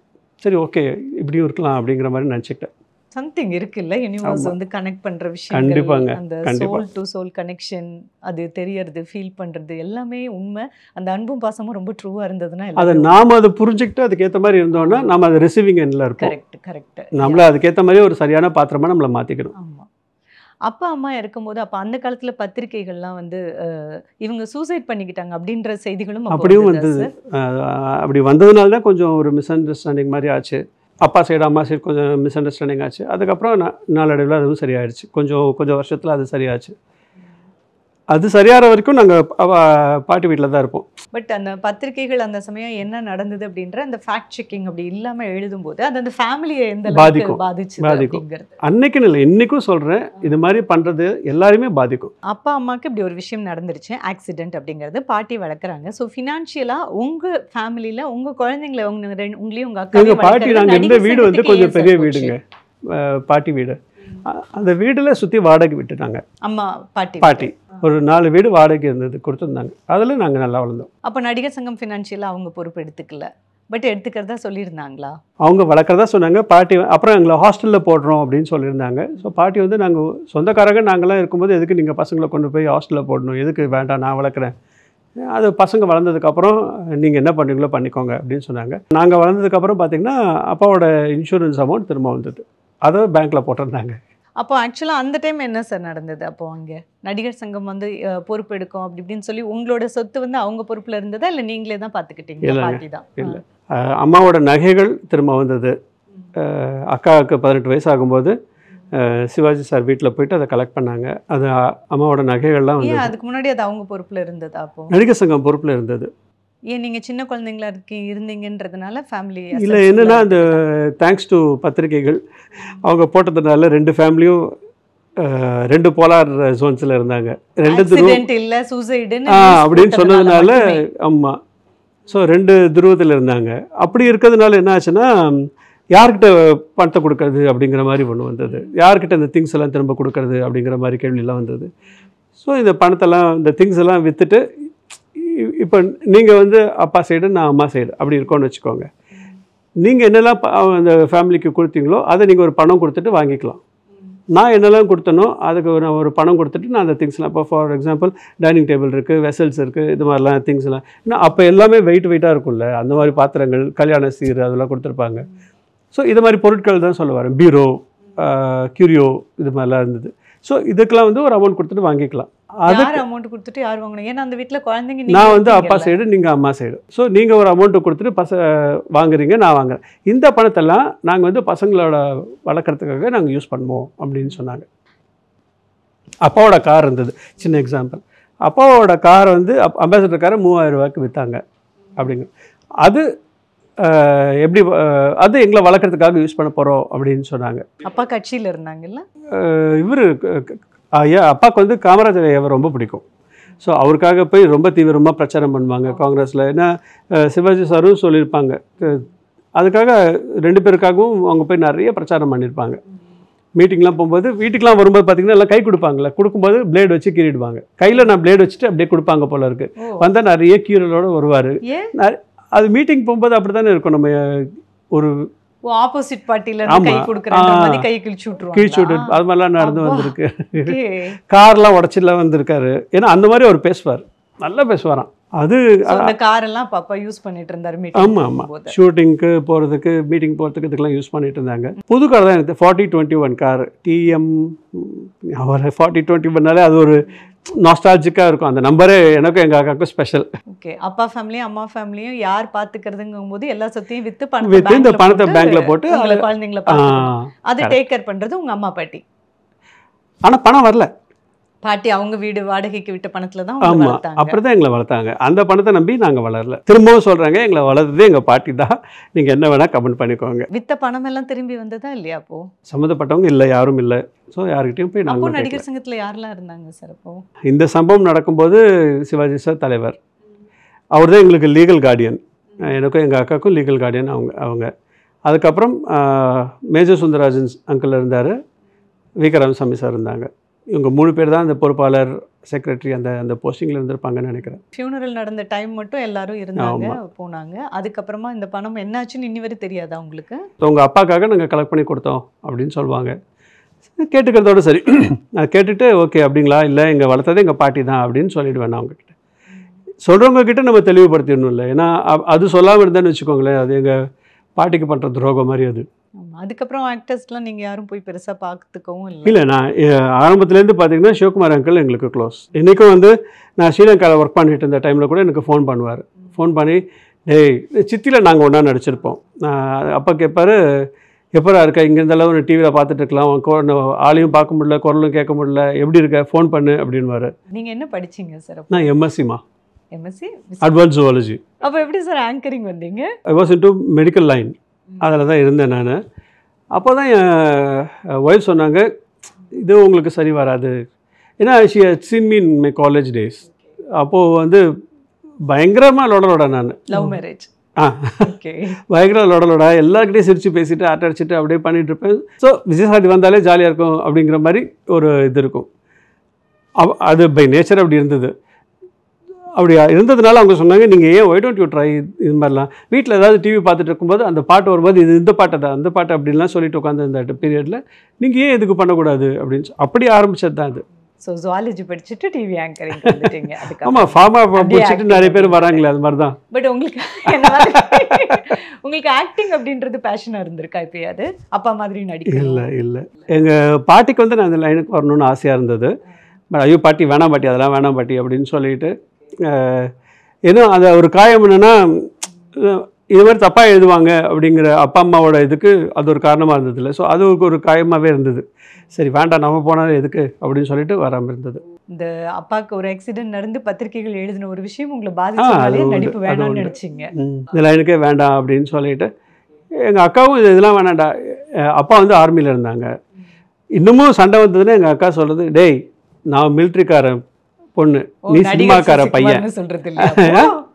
சரி, ஓகே, இப்படியும் இருக்கலாம் அப்படிங்கிற மாதிரி நினச்சிக்கிட்டேன். சம்திங் இருக்குல்ல, யூனிவர்ஸ் வந்து கனெக்ட் பண்ற விஷயம். கண்டிப்பாங்க, அந்த சோல் டு சோல் கனெக்ஷன், அது தெரியறது, ஃபீல் பண்றது எல்லாமே உண்மை. அந்த அன்பும் பாசமும் ரொம்ப ட்ரூவா இருந்ததுன்னா அதை நாம அதை புரிஞ்சுக்கிட்டு அதுக்கேற்ற மாதிரி இருந்தோம்னா நம்ம அதை ரிசீவிங் எண்ட்ல இருப்போம். கரெக்ட். நம்மள அதுக்கேற்ற மாதிரி ஒரு சரியான பாத்திரமா நம்மளை மாத்திக்கணும். ஆமா. அப்பா அம்மா இருக்கும்போது அப்போ அந்த காலத்துல பத்திரிகைகள்லாம் வந்து இவங்க சூசைட் பண்ணிக்கிட்டாங்க அப்படின்ற செய்திகளும் அப்படியும் வந்தது. அப்படி வந்ததுனால தான் கொஞ்சம் ஒரு மிஸ் அண்டர்ஸ்டாண்டிங் மாதிரி ஆச்சு. அப்பா சைடு அம்மா சைடு கொஞ்சம் மிஸ் அண்டர்ஸ்டாண்டிங் ஆச்சு. அதுக்கப்புறம் நாளடைவில் அதுவும் சரியாயிடுச்சு. கொஞ்சம் வருஷத்தில் அது சரியாச்சு. அது சரியாகிற வரைக்கும் நாங்கள் பாட்டி வீட்டில் தான் இருப்போம். பட் அந்த பத்திரிகைகள் அந்த சமயம் என்ன நடந்தது அப்படின்ற அந்த ஃபேக்ட் செக்கிங் அப்படி இல்லாமல் எழுதும்போது அது அந்த ஃபேமிலியை எந்த பாதிக்கும். அன்னைக்குன்னு இல்லை, இன்னைக்கும் சொல்கிறேன், இது மாதிரி பண்ணுறது எல்லாருமே பாதிக்கும். அப்பா அம்மாவுக்கு இப்படி ஒரு விஷயம் நடந்துருச்சு, ஆக்சிடென்ட் அப்படிங்கிறது, பாட்டி வளர்க்குறாங்க. ஸோ ஃபினான்ஷியலாக உங்கள் ஃபேமிலியில் உங்கள் குழந்தைங்களை உங்களையும் உங்கள் அக்கா பாட்டி, நாங்கள் இருந்த வீடு வந்து கொஞ்சம் பெரிய வீடுங்க, பாட்டி வீடு. அந்த வீட்டில் சுற்றி வாடகை விட்டுட்டாங்க. அம்மா பாட்டி ஒரு 4 வீடு வாடகை இருந்தது, கொடுத்துருந்தாங்க. அதில் நாங்கள் நல்லா வளர்ந்தோம். அப்போ நடிகர் சங்கம் ஃபினான்ஷியலாக அவங்க பொறுப்பு எடுத்துக்கல, பட் எடுத்துக்கிறதா சொல்லியிருந்தாங்களா? அவங்க வளர்க்குறதா சொன்னாங்க. பாட்டி அப்புறம் எங்களை ஹாஸ்டலில் போடுறோம் அப்படின்னு சொல்லியிருந்தாங்க. ஸோ பாட்டி வந்து நாங்கள் சொந்தக்காரங்க நாங்களாம் இருக்கும்போது எதுக்கு நீங்கள் பசங்களை கொண்டு போய் ஹாஸ்டலில் போடணும், எதுக்கு வேண்டாம், நான் வளர்க்குறேன், அது பசங்க வளர்ந்ததுக்கப்புறம் நீங்கள் என்ன பண்ணுறீங்களோ பண்ணிக்கோங்க அப்படின்னு சொன்னாங்க. நாங்கள் வளர்ந்ததுக்கப்புறம் பார்த்திங்கன்னா அப்பாவோட இன்சூரன்ஸ் அமௌண்ட் திரும்ப வந்தது, அதை பேங்க்கில் போட்டிருந்தாங்க. அப்போ ஆக்சுவலாக அந்த டைம் என்ன சார் நடந்தது? அப்போ அங்கே நடிகர் சங்கம் வந்து பொறுப்பு எடுக்கும் அப்படி இப்படின்னு சொல்லி உங்களோட சொத்து வந்து அவங்க பொறுப்பில் இருந்ததா இல்லை நீங்களே தான் பார்த்துக்கிட்டீங்க? பாட்டி தான். இல்லை, அம்மாவோட நகைகள் திரும்ப வந்தது. அக்காவுக்கு 18 வயசு ஆகும்போது சிவாஜி சார் வீட்டில் போயிட்டு அதை கலெக்ட் பண்ணாங்க. அது அம்மாவோட நகைகள்லாம் வந்து. அதுக்கு முன்னாடி அது அவங்க பொறுப்பில் இருந்ததா? அப்போ நடிகர் சங்கம் பொறுப்பில் இருந்தது. ஏன் நீங்கள் சின்ன குழந்தைங்களா இருந்தீங்கன்றதுனால ஃபேமிலி இல்லை, என்னென்னா அந்த தேங்க்ஸ் டு பத்திரிகைகள் அவங்க போட்டதுனால 2 ஃபேமிலியும் 2 போலார் ஜோன்ஸில் இருந்தாங்க. 2 அப்படின்னு சொன்னதுனால ஆமாம், ஸோ 2 துருவத்தில் இருந்தாங்க. அப்படி இருக்கிறதுனால என்ன ஆச்சுன்னா, யார்கிட்ட பணத்தை கொடுக்கறது அப்படிங்கிற மாதிரி ஒன்று வந்தது, யார்கிட்ட இந்த திங்ஸ் எல்லாம் திரும்ப கொடுக்கறது அப்படிங்கிற மாதிரி கேள்வியெல்லாம் வந்தது. ஸோ இந்த பணத்தெல்லாம் இந்த திங்ஸ் எல்லாம் விற்றுட்டு இப்போ நீங்கள் வந்து அப்பா சைடு நான் அம்மா சைடு அப்படி இருக்கோன்னு வச்சுக்கோங்க. நீங்கள் என்னெல்லாம் அந்த ஃபேமிலிக்கு கொடுத்தீங்களோ அதை நீங்கள் ஒரு பணம் கொடுத்துட்டு வாங்கிக்கலாம். நான் என்னெல்லாம் கொடுத்தனோ அதுக்கு நான் ஒரு பணம் கொடுத்துட்டு நான் அந்த திங்ஸ்லாம், இப்போ ஃபார் எக்ஸாம்பிள் டைனிங் டேபிள் இருக்குது, வெசல்ஸ் இருக்குது, இது மாதிரிலாம் திங்ஸ்லாம் இன்னும் அப்போ எல்லாமே வெயிட்டாக இருக்கும்ல, அந்த மாதிரி பாத்திரங்கள், கல்யாண சீர் அதெல்லாம் கொடுத்துருப்பாங்க. ஸோ இது மாதிரி பொருட்கள் தான் சொல்ல வரேன். பீரோ, கியூரியோ இது மாதிரிலாம் இருந்தது. ஸோ இதுக்கெல்லாம் வந்து ஒரு அமௌண்ட் கொடுத்துட்டு வாங்கிக்கலாம். யார் அமௌண்ட் கொடுத்துட்டு யார் வாங்கணும்? ஏன்னா அந்த வீட்டில் குழந்தைங்க நான் வந்து அப்பா சைடு, நீங்கள் அம்மா சைடு. ஸோ நீங்கள் ஒரு அமௌண்ட்டு கொடுத்துட்டு வாங்குறீங்க, நான் வாங்குறேன். இந்த பணத்தெல்லாம் நாங்கள் வந்து பசங்களோட வளர்க்குறதுக்காக நாங்கள் யூஸ் பண்ணுவோம் அப்படின்னு சொன்னாங்க. அப்பாவோட கார் இருந்தது, சின்ன எக்ஸாம்பிள். அப்பாவோட கார் வந்து அம்பாசிடர் காரை 3000 ரூபாய்க்கு விற்றாங்க அப்படிங்க. அது எப்படி அது எங்களை வளர்க்குறதுக்காக யூஸ் பண்ண போகிறோம் அப்படின்னு சொன்னாங்க. அப்பா கட்சியில் இருந்தாங்கல்ல. இவர் ஐயா அப்பாவுக்கு வந்து காமராஜர் ஐயாவை ரொம்ப பிடிக்கும். ஸோ அவருக்காக போய் ரொம்ப தீவிரமாக பிரச்சாரம் பண்ணுவாங்க காங்கிரஸில். ஏன்னா சிவாஜி சாரும் சொல்லியிருப்பாங்க, அதுக்காக 2 பேருக்காகவும் அவங்க போய் நிறைய பிரச்சாரம் பண்ணியிருப்பாங்க. மீட்டிங்லாம் போகும்போது, வீட்டுக்கெலாம் வரும்போது பார்த்தீங்கன்னா எல்லாம் கை கொடுப்பாங்களே, கொடுக்கும்போது பிளேடு வச்சு கீறிடுவாங்க. கையில் நான் பிளேடு வச்சுட்டு அப்படியே கொடுப்பாங்க போல இருக்குது. வந்தால் நிறைய கீரலோடு வருவார். அது மீட்டிங் போகும்போது அப்படி தானே இருக்கும். நம்ம ஒரு ஆப்போசிட் பார்ட்டில இருந்து கை கொடுக்கறாங்க, மாதிரி கை கிழிச்சு விட்டு அது மாதிரிலாம் நடந்து வந்திருக்கு. கார்லாம் உடச்சிலாம் வந்திருக்காரு. ஏன்னா அந்த மாதிரி அவர் பேசுவார், நல்லா பேசுவாராம். அது அந்த கார் எல்லாம் பாப்பா யூஸ் பண்ணிட்டு இருந்தாரு மீட்டிங். ஆமாம் ஆமாம், ஷூட்டிங்க்கு போகிறதுக்கு, மீட்டிங் போகிறதுக்கு இதுக்கெல்லாம் யூஸ் பண்ணிட்டு இருந்தாங்க. புது கார் தான் எனக்கு 4021 கார் டிஎம். அவர் 4021னாலே அது ஒரு நாஸ்டாலஜிக்காக இருக்கும். அந்த நம்பரே எனக்கும் எங்கள் அக்காவுக்கும் ஸ்பெஷல். ஓகே, அப்பா ஃபேமிலியும் அம்மா ஃபேமிலியும் யார் பார்த்துக்கிறதுங்கும் போது எல்லா சொத்தையும் விற்று இந்த பணத்தை பேங்க்ல போட்டு குழந்தைங்களை பார்த்துக்கணும். அது டேக் கேர் பண்ணுறது உங்கள் அம்மா பாட்டி. ஆனால் பணம் வரல. பாட்டி அவங்க வீடு வாடகைக்கு விட்ட பணத்தில் தான். ஆமாம், அப்படி தான் எங்களை வளர்த்தாங்க. அந்த பணத்தை நம்பி நாங்கள் வளரல. திரும்பவும் சொல்கிறாங்க, எங்களை வளர்த்ததே எங்கள் பாட்டி தான். நீங்கள் என்ன வேணால் கமெண்ட் பண்ணிக்கோங்க. வித்த பணம் எல்லாம் திரும்பி வந்ததா இல்லையா? அப்போ சம்மந்தப்பட்டவங்க இல்லை, யாரும் இல்லை. ஸோ யார்கிட்டையும் போய் நாங்கள் நடிகர் சங்கத்தில் யாரெல்லாம் இருந்தாங்க சார் அப்போ? இந்த சம்பவம் நடக்கும்போது சிவாஜி சார் தலைவர், அவர் தான் எங்களுக்கு லீகல் கார்டியன். எனக்கும் எங்கள் அக்காவுக்கும் லீகல் கார்டியன் அவங்க. அதுக்கப்புறம் மேஜர் சுந்தரராஜன் அங்கிள் இருந்தார், வி க ராமசாமி சார் இருந்தாங்க. இவங்க 3 பேர் தான் அந்த பொறுப்பாளர், செக்ரட்டரி அந்த போஸ்டிங்கில் இருந்திருப்பாங்கன்னு நினைக்கிறேன். ஃபியூனரல் நடந்த டைம் மட்டும் எல்லாரும் இருந்தாங்க, போனாங்க. அதுக்கப்புறமா இந்த பணம் என்னாச்சுன்னு இன்னி வரை தெரியாதா உங்களுக்கு? உங்கள் அப்பாக்காக நாங்கள் கலெக்ட் பண்ணி கொடுத்தோம் அப்படின்னு சொல்லுவாங்க. கேட்டுக்கிறதோட சரி, நான் கேட்டுட்டு ஓகே அப்படிங்களா, இல்லை எங்கள் வளர்த்ததே எங்கள் பாட்டி தான் அப்படின்னு சொல்லிவிடுவேன். நான் அவங்கக்கிட்ட சொல்கிறவங்கக்கிட்ட நம்ம தெளிவுபடுத்திடணும். இல்லை ஏன்னா அது சொல்லாமல் இருந்தேன்னு வச்சுக்கோங்களேன், அது எங்கள் பாட்டிக்கு பண்ணுற துரோகம் மாதிரி. அது அதுக்கப்புறம் ஆக்டர்ஸ்லாம் நீங்கள் யாரும் போய் பெருசாக பார்த்துக்கவும் இல்லை? இல்லை, நான் ஆரம்பத்துலேருந்து பார்த்தீங்கன்னா சிவகுமார் அங்கிள் எங்களுக்கு க்ளோஸ். இன்றைக்கும் வந்து நான் ஸ்ரீலங்காவில் ஒர்க் பண்ணிட்டு இருந்த டைமில் கூட எனக்கு ஃபோன் பண்ணுவார். ஃபோன் பண்ணி, டேய் சித்தியில் நாங்கள் ஒன்றா நடிச்சிருப்போம். அப்போ கேட்பார், எப்பரா இருக்க, இங்கே இருந்தாலும் ஒரு டிவியில் பார்த்துட்டு இருக்கலாம், ஆளையும் பார்க்க முடியல, குரலும் கேட்க முடியல, எப்படி இருக்க, ஃபோன் பண்ணு அப்படின்வாரு. நீங்கள் என்ன படிச்சிங்க சார்? நான் எம்எஸ்சிமா, எம்எஸ்சி அட்வான்ஸ் ஜுவாலஜி. அப்போ எப்படி சார் ஆங்கரிங் வந்தீங்க? I was into medical line, அதில் தான் இருந்தேன் நான். அப்போ தான் என் ஒய்ஃப் சொன்னாங்க, இது உங்களுக்கு சரி வராது. ஏன்னா she had seen me in my college days. அப்போது வந்து பயங்கரமாக லொடலோட நான் லவ் மேரேஜ். ஓகே, பயங்கர லொடலோட எல்லாருக்கிட்டையும் சிரித்து பேசிட்டு அடிச்சுட்டு அப்படியே பண்ணிகிட்டு இருப்பேன். ஸோ விஜயசாதி வந்தாலே ஜாலியாக இருக்கும் அப்படிங்கிற மாதிரி ஒரு இது இருக்கும். அது பை நேச்சர் அப்படி இருந்தது. அப்படி இருந்ததுனால அவங்க சொன்னாங்க, நீங்கள் ஏன் ஒய் டோன்ட் யூ ட்ரை இது மாதிரிலாம். வீட்டில் ஏதாவது டிவி பார்த்துட்டு இருக்கும்போது அந்த பாட்டு வரும்போது இது இந்த பாட்டை தான், அந்த பாட்டு அப்படின்லாம் சொல்லிட்டு உட்காந்து இந்த பீரியடில் நீங்கள் ஏன் இதுக்கு பண்ணக்கூடாது அப்படின்னு அப்படி ஆரம்பிச்சது தான் அது. ஸோ ஜுவாலஜி படிச்சுட்டு டிவி ஆங்கரிங் வந்துட்டீங்க. ஆமாம், ஃபார்மா படிச்சுட்டு நிறைய பேர் வராங்களே, அது மாதிரி தான். பட் உங்களுக்கு உங்களுக்கு ஆக்டிங் அப்படின்றது பேஷனாக இருந்திருக்கா இப்போயாவது? அப்பா மாதிரி நடிக்க? இல்லை, எங்கள் பாட்டிக்கு வந்து நான் அந்த லைனுக்கு வரணும்னு ஆசையாக இருந்தது. பட் ஐயோ பாட்டி வேணாம் பாட்டி, அதெல்லாம் வேணாம் பாட்டி அப்படின்னு சொல்லிட்டு, ஏன்னா அது ஒரு காயம் என்னென்னா, இது மாதிரி தப்பாக எழுதுவாங்க அப்படிங்கிற அப்பா அம்மாவோட இதுக்கு அது ஒரு காரணமாக இருந்ததில்லை. ஸோ அது ஒரு காயமாகவே இருந்தது. சரி வேண்டாம், நம்ம போனாலும் எதுக்கு அப்படின்னு சொல்லிட்டு வராமல் இருந்தது. இந்த அப்பாவுக்கு ஒரு ஆக்சிடென்ட் நடந்து பத்திரிகைகள் எழுதின ஒரு விஷயம் உங்களை பாதிச்சதாலே நடிப்பு வேண்டாம்னு நினச்சிங்க. இந்த லைனுக்கே வேண்டாம் அப்படின்னு சொல்லிட்டு, எங்கள் அக்காவும் இதெல்லாம் வேணாண்டா. அப்பா வந்து ஆர்மியில் இருந்தாங்க. இன்னமும் சண்டை வந்ததுன்னா எங்கள் அக்கா சொல்கிறது, டேய் நான் மிலிட்ரிக்காரன் பொண்ணு, நீ சினிமாக்கார பையன் சொல்றது.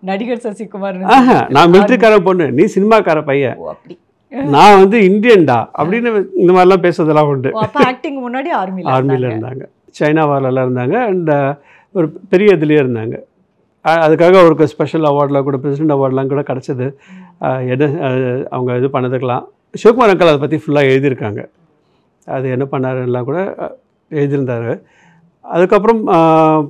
நடிகர் சசிகுமார், நான் மிலிட்ரிக்காரன் பொண்ணு, நீ சினிமாக்கார பையன், நான் வந்து இந்தியன்டா அப்படின்னு இந்த மாதிரிலாம் பேசுறதெல்லாம் உண்டு. ஆக்டிங் முன்னாடி ஆர்மியில் இருந்தாங்க, சைனா வாரிலெல்லாம் இருந்தாங்க. அண்ட் ஒரு பெரிய இதுலேயே இருந்தாங்க. அதுக்காக அவருக்கு ஸ்பெஷல் அவார்டெலாம் கூட, பிரசிடென்ட் அவார்டெலாம் கூட கிடச்சிது. என்ன அவங்க இது பண்ணதுக்கெலாம் சிவகுமார் அங்கிள் அதை பற்றி ஃபுல்லாக எழுதியிருக்காங்க. அது என்ன பண்ணாருலாம் கூட எழுதியிருந்தார். அதுக்கப்புறம்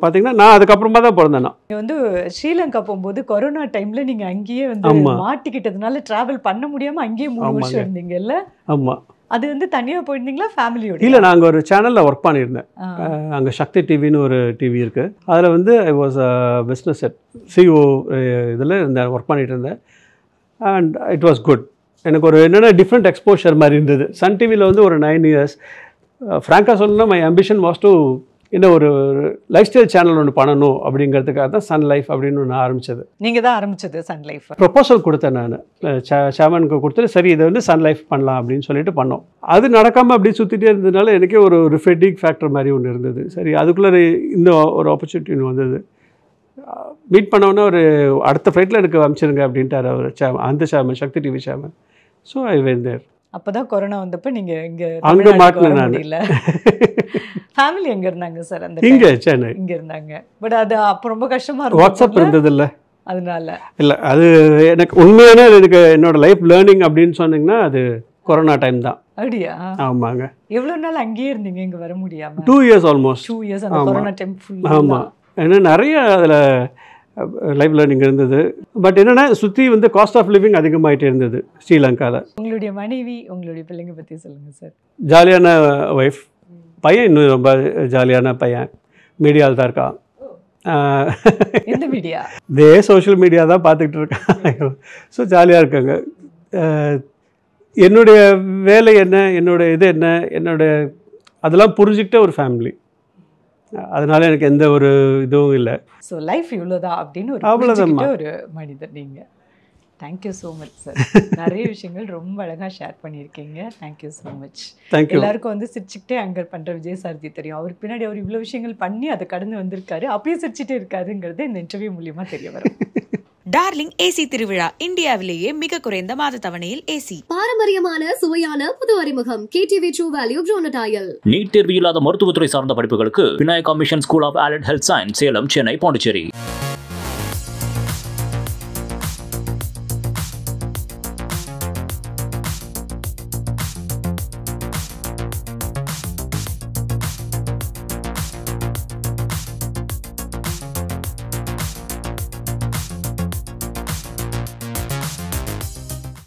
பார்த்தீங்கன்னா நான் அதுக்கப்புறமா தான் பிறந்தேன். நான் வந்து ஸ்ரீலங்கா போகும்போது கொரோனா டைமில் நீங்கள் அங்கேயே வந்து மாட்டிக்கிட்டதுனால ட்ராவல் பண்ண முடியாமல் அங்கேயே 3 வருஷம் இருந்தீங்கல்ல? ஆமாம், அது வந்து தனியா போயிருந்தீங்களா ஃபேமிலியோட? இல்லை, நாங்கள் ஒரு சேனலில் ஒர்க் பண்ணியிருந்தேன். அங்கே சக்தி டிவின்னு ஒரு டிவி இருக்குது. அதில் வந்து I was business set CO இதில் இருந்தேன், ஒர்க் பண்ணிகிட்டு இருந்தேன். And it was good. எனக்கு ஒரு என்னென்ன டிஃப்ரெண்ட் எக்ஸ்போஷர் மாதிரி இருந்தது. சன் டிவியில் வந்து ஒரு 9 இயர்ஸ். ஃப்ராங்காக சொல்லணும்னா மை அம்பிஷன் வாஸ் டு இன்னும் ஒரு லைஃப் ஸ்டைல் சேனல் ஒன்று பண்ணணும் அப்படிங்கிறதுக்காக தான் சன் லைஃப் அப்படின்னு ஒன்று ஆரம்பித்தது. நீங்கள் தான் ஆரம்பிச்சது சன் லைஃப்? ப்ரொப்போசல் கொடுத்தேன் நான் சேர்மனுக்கு கொடுத்துட்டு, சரி இதை வந்து சன் லைஃப் பண்ணலாம் அப்படின்னு சொல்லிட்டு பண்ணோம். அது நடக்காமல் அப்படி சுற்றிட்டே இருந்ததுனால எனக்கே ஒரு ஃபெட்டிக் ஃபேக்டர் மாதிரி ஒன்று இருந்தது. சரி, அதுக்குள்ளே இன்னும் ஒரு ஆப்பர்ச்சுனிட்டி ஒன்று வந்தது. மீட் பண்ணோன்னே ஒரு அடுத்த ஃப்ளைட்டில் எனக்கு அனுப்பிச்சிருங்க அப்படின்ட்டார் அவர் அந்த chairman, Shakti TV chairman. So I went there. அப்போதான் கொரோனா வந்தப்போ நீங்கள் அங்கே மாட்டினேன் நான். ஃபேமிலி எங்கே இருந்தாங்க சார்? அந்த இங்கே சென்னை இங்கே இருந்தாங்க. பட் அது அப்போ ரொம்ப கஷ்டமாக இருக்கும். வாட்ஸ்அப் இருந்ததில்ல, அதனால இல்லை. அது எனக்கு உண்மையான எனக்கு என்னோட லைஃப் லேர்னிங் அப்படின்னு சொன்னீங்கன்னா அது கொரோனா டைம் தான். அப்படியா? ஆமாங்க. எவ்வளோ நாள் அங்கேயே இருந்தீங்க, இங்கே வர முடியாமல்? 2 இயர்ஸ் ஆல்மோஸ்ட். 2 இயர்ஸ் அந்த கொரோனா டைம் ஃபுல். ஆமாம், ஏன்னா நிறைய அதில் லைஃப் லேர்னிங் இருந்தது. பட் என்னென்னா சுற்றி வந்து காஸ்ட் ஆஃப் லிவிங் அதிகமாகிட்டே இருந்தது ஸ்ரீலங்காவில். உங்களுடைய மனைவி, உங்களுடைய பிள்ளைங்க பற்றி சொல்லுங்கள் சார். ஜாலியான ஒய்ஃப். பையன் இன்னும் ரொம்ப ஜாலியான பையன். மீடியாவில் தான் இருக்கான். எந்த மீடியா? இதே சோஷியல் மீடியா தான் பார்த்துக்கிட்டு இருக்கான். ஸோ ஜாலியாக இருக்காங்க. என்னுடைய வேலை என்ன, என்னோடய இது என்ன, அதெல்லாம் புரிஞ்சுக்கிட்ட ஒரு ஃபேமிலி. அதனால எனக்கு எந்த ஒரு இதுவும் இல்லை. ஸோ லைஃப் இவ்வளோதான் அப்படின்னு ஒரு மனிதர் நீங்கள். Thank you so much sir. நிறைய விஷயங்கள் ரொம்ப அழகாக ஷேர் பண்ணியிருக்கீங்க. Thank you so much. தேங்க்யூ. எல்லாருக்கும் வந்து சிரிச்சுக்கிட்டே ஆங்கர் பண்ணுற விஜயசாரதி தெரியும். அவருக்கு பின்னாடி அவர் இவ்வளோ விஷயங்கள் பண்ணி அதை கடந்து வந்திருக்காரு. அப்பயே சிரிச்சுட்டே இருக்காருங்கிறது இந்த இன்டர்வியூ மூலியமாக தெரிய வரும். டார்லிங் ஏசி திருவிழா இந்தியாவிலேயே மிக குறைந்த மாத தவணையில் ஏசி. பாரம்பரியமான சுவையான புது அறிமுகம் KTV True Value Bronatile. NEET தேர்வு இல்லாத மருத்துவத்துறை சார்ந்த படிப்புகளுக்கு Vinayaka mission school of allied health science Salem, Chennai, Pondicherry.